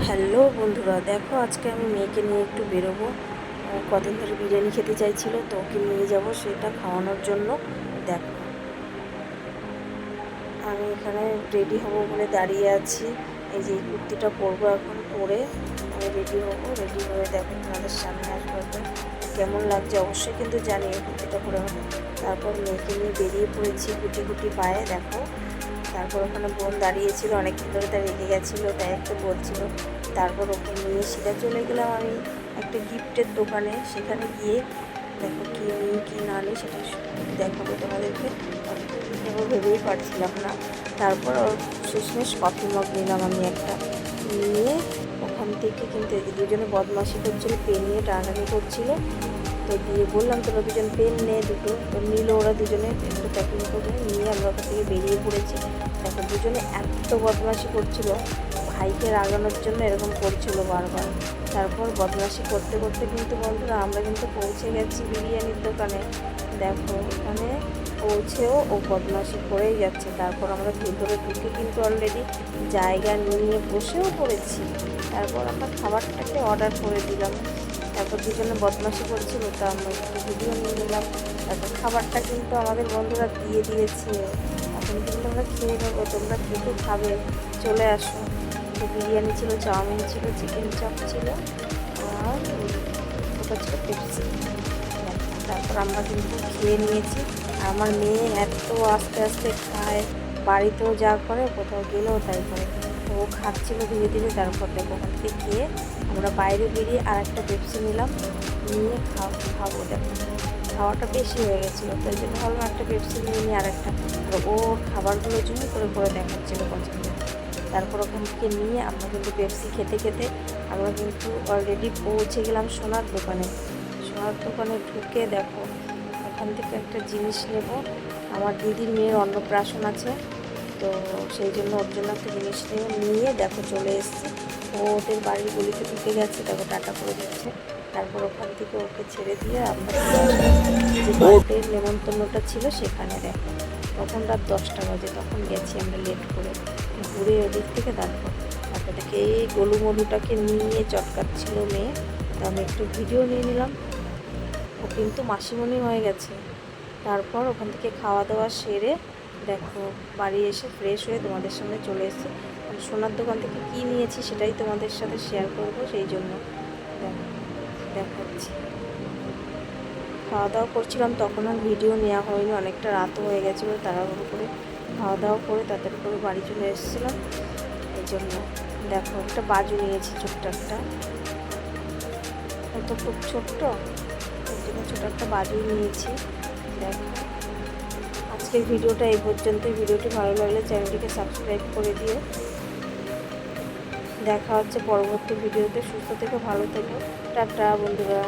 Hello বন্ধুরা, দেখো আজকে আমি মেয়েকে নিয়ে একটু বেরোবো। কদিন ধরে বিরিয়ানি খেতে চাইছিল, তো ওকে নিয়ে যাব সেটা খাওয়ানোর জন্য। দেখো আমি এখানে রেডি হব বলে দাঁড়িয়ে আছি। এই যে এই কুর্তিটা পরবো, এখন পরে আমি রেডি হব। রেডি হয়ে দেখো তোমাদের সামনে আসবো। এখন কেমন লাগছে অবশ্যই কিন্তু জানি এই কুর্তিটা পরে হবে। তারপর মেয়েকে নিয়ে বেরিয়ে পড়েছি গুটি গুটি পায়ে। দেখো তারপর ওখানে বোন দাঁড়িয়েছিল, অনেকক্ষণ ধরে তার রেগে গেছিলো, তাই একটু বলছিল। তারপর ওকে নিয়ে সেটা চলে গেলাম আমি একটা গিফটের দোকানে। সেখানে গিয়ে দেখো কী নিই কী না নিই সেটা দেখাবো তোমাদেরকে। এবার ভেবেই পারছিলাম না। তারপর শেষমেশ কফি মগ নিলাম আমি একটা, নিয়ে ওখান থেকে কিন্তু দুজনে বদমাশি করছিল, পেন নিয়ে টানাটানি করছিল। তো দিয়ে বললাম তোরা দুজন পেন নে দুটো, তো নিল ওরা দুজনে পেনটা প্যাকিং করে নিয়ে আমরা ওখান থেকে বেরিয়ে পড়েছি। দেখো দুজনে এত বদমাশি করছিল, ভাইকে রাগানোর জন্য এরকম করছিল বারবার। তারপর বদমাশি করতে করতে কিন্তু বন্ধুরা আমরা কিন্তু পৌঁছে গেছি বিরিয়ানির দোকানে। দেখো ওখানে পৌঁছেও ও বদমাশি করেই যাচ্ছে। তারপর আমরা ভেতরে ঢুকে কিন্তু অলরেডি জায়গা নিয়ে বসেও পড়েছি। তারপর আমরা খাবারটাকে অর্ডার করে দিলাম। তারপর দুজনে বদমাশি করছিল, তো আমরা একটু ভিডিও নিয়ে নিলাম। তারপর খাবারটা কিন্তু আমাদের বন্ধুরা দিয়ে দিয়েছে। এখন কিন্তু আমরা খেয়ে নেবো, তোমরা খেতে খাবে চলে আসো। বিরিয়ানি ছিল, চাউমিন ছিল, চিকেন চপ ছিল, আর ওটা ছিল পেপসি। তারপর আমরা কিন্তু খেয়ে নিয়েছি। আমার মেয়ে এত আস্তে আস্তে খায়, বাড়িতেও যা করে কোথাও গেলেও তাই করে। তো ও খাচ্ছিল ধীরে ধীরে। তারপর দেখো ওখান থেকে খেয়ে আমরা বাইরে বেরিয়ে আর একটা পেপসি নিলাম, নিয়ে খাবো। দেখো খাওয়াটা বেশি হয়ে গেছিলো, তো এই জন্য ভাবলাম একটা পেপসি নিয়ে নিই আর একটা। ও খাবারগুলোর জন্য করে করে দেখাচ্ছিলো পছন্দ। তারপর ওখান থেকে নিয়ে আমরা কিন্তু পেপসি খেতে খেতে আমরা কিন্তু অলরেডি পৌঁছে গেলাম সোনার দোকানে। সোনার দোকানে ঢুকে দেখো ওখান থেকে একটা জিনিস নেব। আমার দিদির মেয়ের অন্নপ্রাশন আছে, তো সেই জন্য ওর জন্য একটা জিনিস নিয়ে দেখো চলে এসেছি। ও ওদের বাড়ির গলিতে ঢুকে গেছে, দেখো টাটা করে দিচ্ছে। তারপর ওখান থেকে ওকে ছেড়ে দিয়ে আমরা যে বাড়ির নেমন্তন্নটা ছিল সেখানে। দেখো তখন রাত 10টা বাজে, তখন গেছি আমরা লেট করে ঘুরে ওদিক থেকে। তারপর থেকে এই গোলুমলুটাকে নিয়ে চটকাচ্ছিল মেয়ে, তো আমি একটু ভিডিও নিয়ে নিলাম। ও কিন্তু মাসিমণি হয়ে গেছে। তারপর ওখান থেকে খাওয়া দাওয়া সেরে দেখো বাড়ি এসে ফ্রেশ হয়ে তোমাদের সামনে চলে এসেছি। সোনার দোকান থেকে কী নিয়েছি সেটাই তোমাদের সাথে শেয়ার করব, সেই জন্য দেখাচ্ছি। খাওয়া দাওয়া করছিলাম, তখন আর ভিডিও নেওয়া হয়নি, অনেকটা রাতও হয়ে গেছিলো। তাড়াহুড়ো করে খাওয়া দাওয়া করে তাড়াতাড়ি করে বাড়ি চলে এসেছিলাম, এই জন্য। দেখো একটা বাজু নিয়েছি, ছোট্ট একটা, ও তো খুব ছোট্ট, ওই জন্য ছোটো একটা বাজু নিয়েছি। দেখো আজকের ভিডিওটা এই পর্যন্তই। ভিডিওটি ভালো লাগলে চ্যানেলটিকে সাবস্ক্রাইব করে দিও। দেখা হচ্ছে পরবর্তী ভিডিওতে। সুস্থ থেকে ভালো থেকো, টাটা বন্ধুরা।